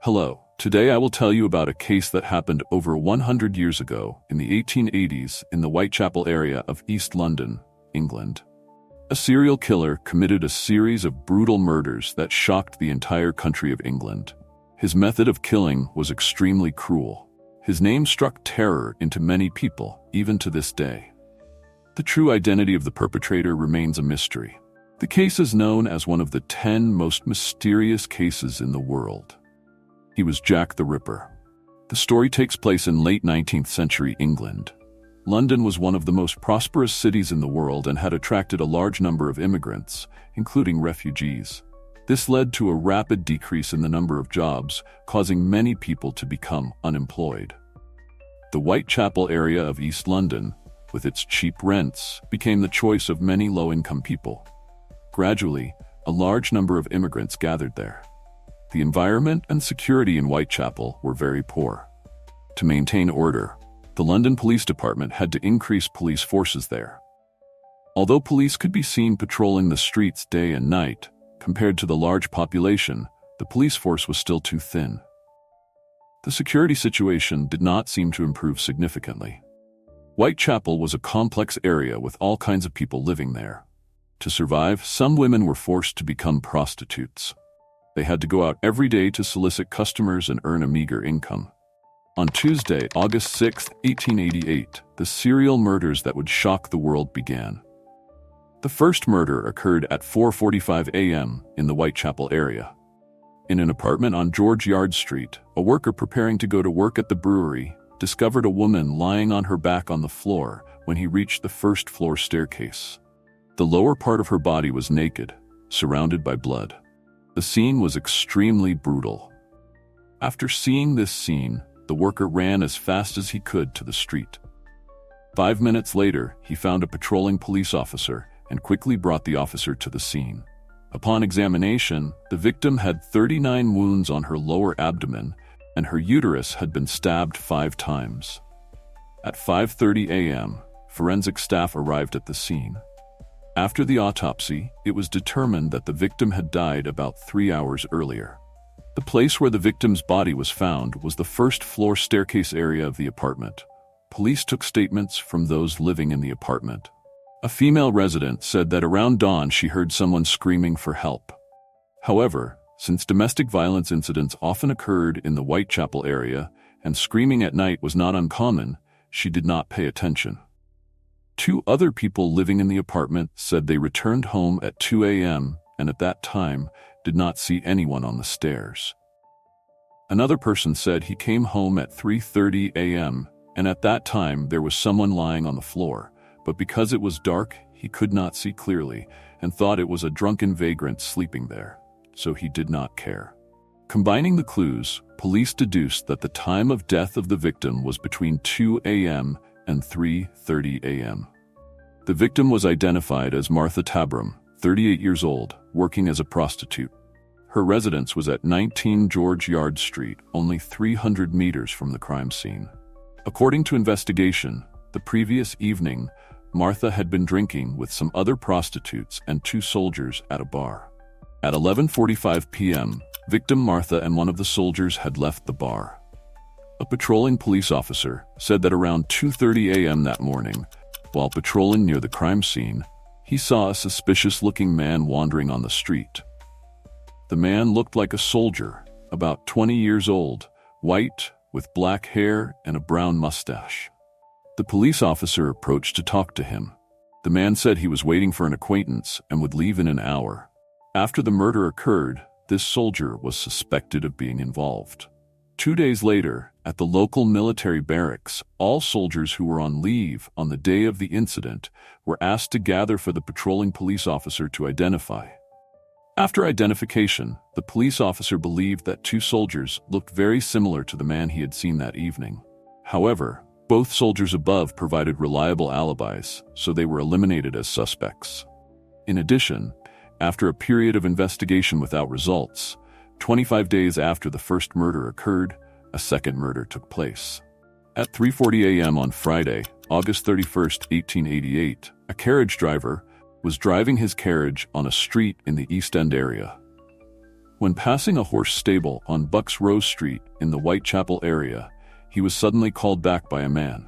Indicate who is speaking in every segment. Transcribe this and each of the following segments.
Speaker 1: Hello, today I will tell you about a case that happened over 100 years ago in the 1880s in the Whitechapel area of East London, England. A serial killer committed a series of brutal murders that shocked the entire country of England. His method of killing was extremely cruel. His name struck terror into many people, even to this day. The true identity of the perpetrator remains a mystery. The case is known as one of the 10 most mysterious cases in the world. He was Jack the Ripper. The story takes place in late 19th century England. London was one of the most prosperous cities in the world and had attracted a large number of immigrants, including refugees. This led to a rapid decrease in the number of jobs, causing many people to become unemployed. The Whitechapel area of East London, with its cheap rents, became the choice of many low-income people. Gradually, a large number of immigrants gathered there. The environment and security in Whitechapel were very poor. To maintain order, the London Police Department had to increase police forces there. Although police could be seen patrolling the streets day and night, compared to the large population, the police force was still too thin. The security situation did not seem to improve significantly. Whitechapel was a complex area with all kinds of people living there. To survive, some women were forced to become prostitutes. They had to go out every day to solicit customers and earn a meager income. On Tuesday, August 6, 1888, the serial murders that would shock the world began. The first murder occurred at 4:45 a.m. in the Whitechapel area. In an apartment on George Yard Street, a worker preparing to go to work at the brewery discovered a woman lying on her back on the floor when he reached the first-floor staircase. The lower part of her body was naked, surrounded by blood. The scene was extremely brutal. After seeing this scene, the worker ran as fast as he could to the street. 5 minutes later, he found a patrolling police officer and quickly brought the officer to the scene. Upon examination, the victim had 39 wounds on her lower abdomen, and her uterus had been stabbed 5 times. At 5:30 a.m., forensic staff arrived at the scene. After the autopsy, it was determined that the victim had died about 3 hours earlier. The place where the victim's body was found was the first-floor staircase area of the apartment. Police took statements from those living in the apartment. A female resident said that around dawn she heard someone screaming for help. However, since domestic violence incidents often occurred in the Whitechapel area and screaming at night was not uncommon, she did not pay attention. 2 other people living in the apartment said they returned home at 2 a.m. and at that time did not see anyone on the stairs. Another person said he came home at 3:30 a.m. and at that time there was someone lying on the floor, but because it was dark, he could not see clearly and thought it was a drunken vagrant sleeping there, so he did not care. Combining the clues, police deduced that the time of death of the victim was between 2 a.m. and 3:30 a.m. The victim was identified as Martha Tabram, 38 years old, working as a prostitute. Her residence was at 19 George Yard Street, only 300 meters from the crime scene. According to investigation, the previous evening, Martha had been drinking with some other prostitutes and 2 soldiers at a bar. At 11:45 p.m., victim Martha and one of the soldiers had left the bar. A patrolling police officer said that around 2:30 a.m. that morning, while patrolling near the crime scene, he saw a suspicious-looking man wandering on the street. The man looked like a soldier, about 20 years old, white, with black hair and a brown mustache. The police officer approached to talk to him. The man said he was waiting for an acquaintance and would leave in an hour. After the murder occurred, this soldier was suspected of being involved. 2 days later, at the local military barracks, all soldiers who were on leave on the day of the incident were asked to gather for the patrolling police officer to identify. After identification, the police officer believed that 2 soldiers looked very similar to the man he had seen that evening. However, both soldiers above provided reliable alibis, so they were eliminated as suspects. In addition, after a period of investigation without results, 25 days after the first murder occurred, a second murder took place. At 3:40 a.m. on Friday, August 31, 1888, a carriage driver was driving his carriage on a street in the East End area. When passing a horse stable on Bucks Rose Street in the Whitechapel area, he was suddenly called back by a man.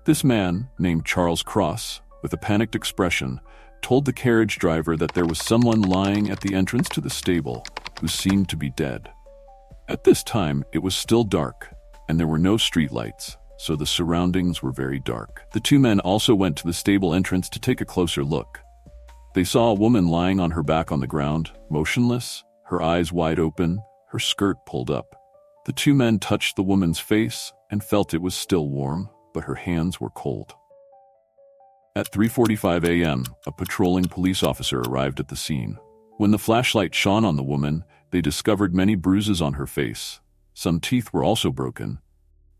Speaker 1: This man, named Charles Cross, with a panicked expression, told the carriage driver that there was someone lying at the entrance to the stable who seemed to be dead. At this time, it was still dark, and there were no streetlights, so the surroundings were very dark. The two men also went to the stable entrance to take a closer look. They saw a woman lying on her back on the ground, motionless, her eyes wide open, her skirt pulled up. The two men touched the woman's face and felt it was still warm, but her hands were cold. At 3:45 a.m., a patrolling police officer arrived at the scene. When the flashlight shone on the woman, they discovered many bruises on her face. Some teeth were also broken.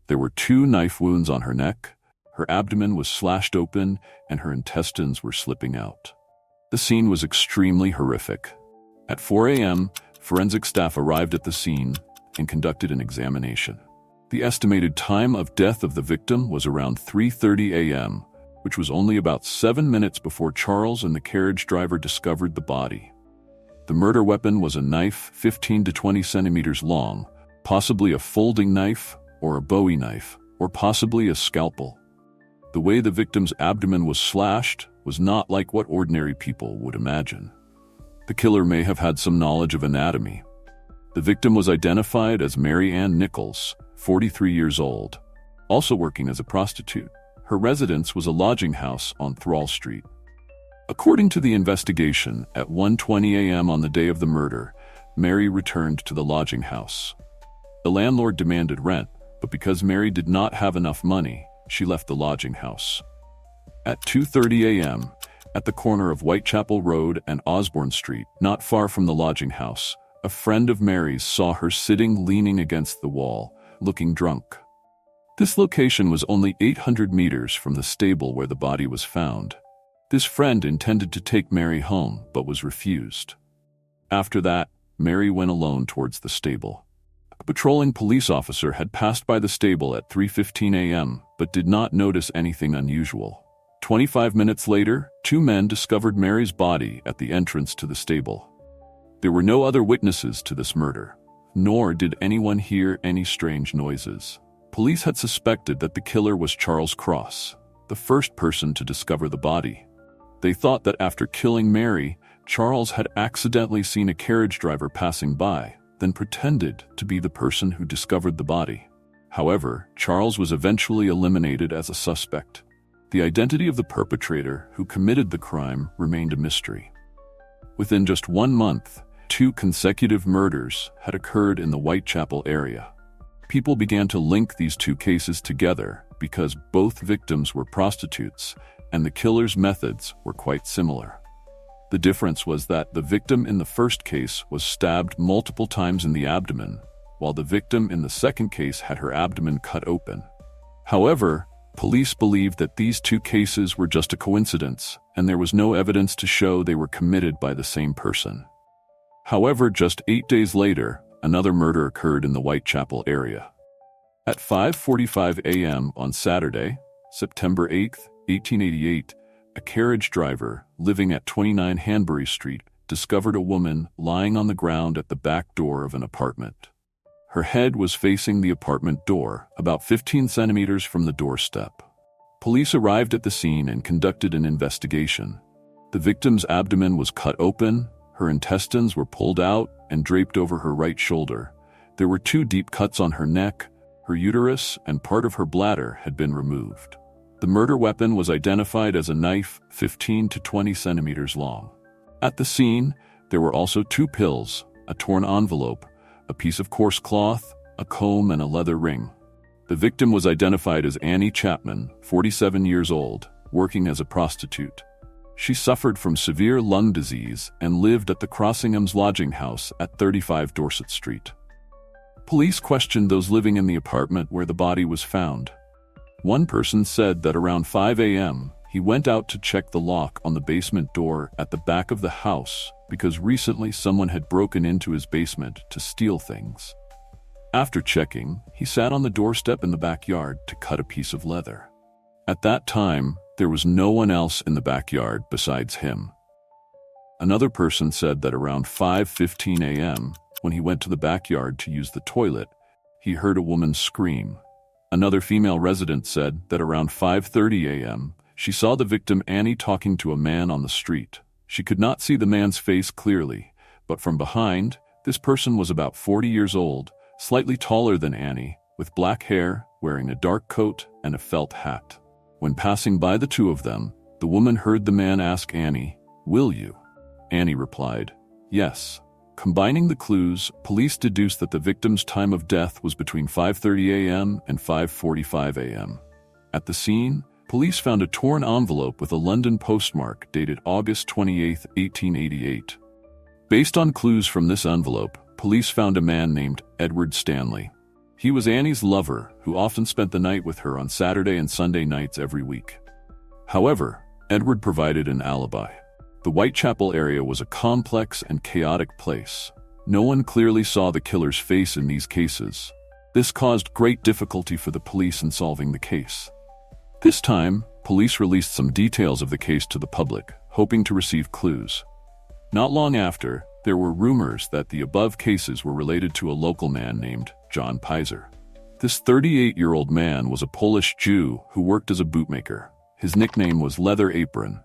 Speaker 1: There were 2 knife wounds on her neck, her abdomen was slashed open, and her intestines were slipping out. The scene was extremely horrific. At 4 a.m., forensic staff arrived at the scene and conducted an examination. The estimated time of death of the victim was around 3:30 a.m., which was only about 7 minutes before Charles and the carriage driver discovered the body. The murder weapon was a knife 15 to 20 centimeters long, possibly a folding knife or a Bowie knife, or possibly a scalpel. The way the victim's abdomen was slashed was not like what ordinary people would imagine. The killer may have had some knowledge of anatomy. The victim was identified as Mary Ann Nichols, 43 years old, also working as a prostitute. Her residence was a lodging house on Thrall Street. According to the investigation, at 1:20 a.m. on the day of the murder, Mary returned to the lodging house. The landlord demanded rent, but because Mary did not have enough money, she left the lodging house. At 2:30 a.m., at the corner of Whitechapel Road and Osborne Street, not far from the lodging house, a friend of Mary's saw her sitting leaning against the wall, looking drunk. This location was only 800 meters from the stable where the body was found. This friend intended to take Mary home, but was refused. After that, Mary went alone towards the stable. A patrolling police officer had passed by the stable at 3:15 a.m., but did not notice anything unusual. 25 minutes later, 2 men discovered Mary's body at the entrance to the stable. There were no other witnesses to this murder, nor did anyone hear any strange noises. Police had suspected that the killer was Charles Cross, the first person to discover the body. They thought that after killing Mary, Charles had accidentally seen a carriage driver passing by, then pretended to be the person who discovered the body. However, Charles was eventually eliminated as a suspect. The identity of the perpetrator who committed the crime remained a mystery. Within just 1 month, 2 consecutive murders had occurred in the Whitechapel area. People began to link these 2 cases together because both victims were prostitutes and the killer's methods were quite similar. The difference was that the victim in the first case was stabbed multiple times in the abdomen, while the victim in the second case had her abdomen cut open. However, police believed that these 2 cases were just a coincidence, and there was no evidence to show they were committed by the same person. However, just 8 days later, another murder occurred in the Whitechapel area. At 5:45 a.m. on Saturday, September 8, 1888, a carriage driver living at 29 Hanbury Street discovered a woman lying on the ground at the back door of an apartment. Her head was facing the apartment door, about 15 centimeters from the doorstep. Police arrived at the scene and conducted an investigation. The victim's abdomen was cut open, her intestines were pulled out and draped over her right shoulder. There were 2 deep cuts on her neck, her uterus and part of her bladder had been removed. The murder weapon was identified as a knife 15 to 20 centimeters long. At the scene, there were also 2 pills, a torn envelope, a piece of coarse cloth, a comb, and a leather ring. The victim was identified as Annie Chapman, 47 years old, working as a prostitute. She suffered from severe lung disease and lived at the Crossinghams lodging house at 35 Dorset Street. Police questioned those living in the apartment where the body was found. One person said that around 5 a.m., he went out to check the lock on the basement door at the back of the house because recently someone had broken into his basement to steal things. After checking, he sat on the doorstep in the backyard to cut a piece of leather. At that time, there was no one else in the backyard besides him. Another person said that around 5:15 a.m., when he went to the backyard to use the toilet, he heard a woman scream. Another female resident said that around 5:30 a.m., she saw the victim Annie talking to a man on the street. She could not see the man's face clearly, but from behind, this person was about 40 years old, slightly taller than Annie, with black hair, wearing a dark coat and a felt hat. When passing by the two of them, the woman heard the man ask Annie, "Will you?" Annie replied, "Yes." Combining the clues, police deduced that the victim's time of death was between 5:30 a.m. and 5:45 a.m. At the scene, police found a torn envelope with a London postmark dated August 28, 1888. Based on clues from this envelope, police found a man named Edward Stanley. He was Annie's lover, who often spent the night with her on Saturday and Sunday nights every week. However, Edward provided an alibi. The Whitechapel area was a complex and chaotic place. No one clearly saw the killer's face in these cases. This caused great difficulty for the police in solving the case. This time, police released some details of the case to the public, hoping to receive clues. Not long after, there were rumors that the above cases were related to a local man named John Pizer. This 38-year-old man was a Polish Jew who worked as a bootmaker. His nickname was Leather Apron.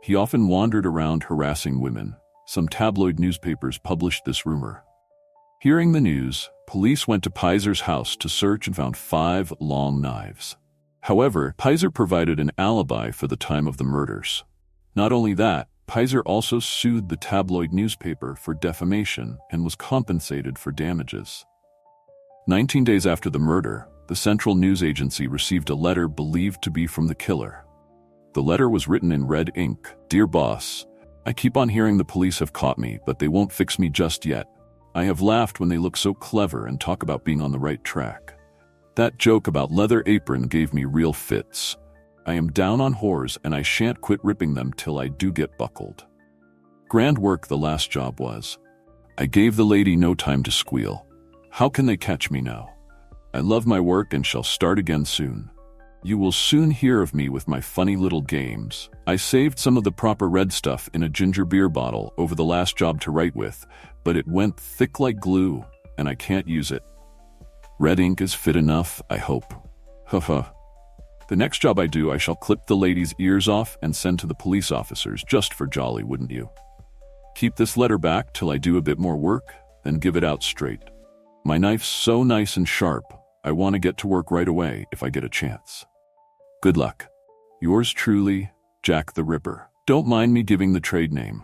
Speaker 1: He often wandered around harassing women. Some tabloid newspapers published this rumor. Hearing the news, police went to Pizer's house to search and found 5 long knives. However, Pizer provided an alibi for the time of the murders. Not only that, Pizer also sued the tabloid newspaper for defamation and was compensated for damages. 19 days after the murder, the Central News Agency received a letter believed to be from the killer. The letter was written in red ink. "Dear boss, I keep on hearing the police have caught me, but they won't fix me just yet. I have laughed when they look so clever and talk about being on the right track. That joke about Leather Apron gave me real fits. I am down on whores and I shan't quit ripping them till I do get buckled. Grand work the last job was. I gave the lady no time to squeal. How can they catch me now? I love my work and shall start again soon. You will soon hear of me with my funny little games. I saved some of the proper red stuff in a ginger beer bottle over the last job to write with, but it went thick like glue, and I can't use it. Red ink is fit enough, I hope. Haha. The next job I do, I shall clip the lady's ears off and send to the police officers just for jolly, wouldn't you? Keep this letter back till I do a bit more work, then give it out straight. My knife's so nice and sharp, I want to get to work right away if I get a chance. Good luck. Yours truly, Jack the Ripper. Don't mind me giving the trade name.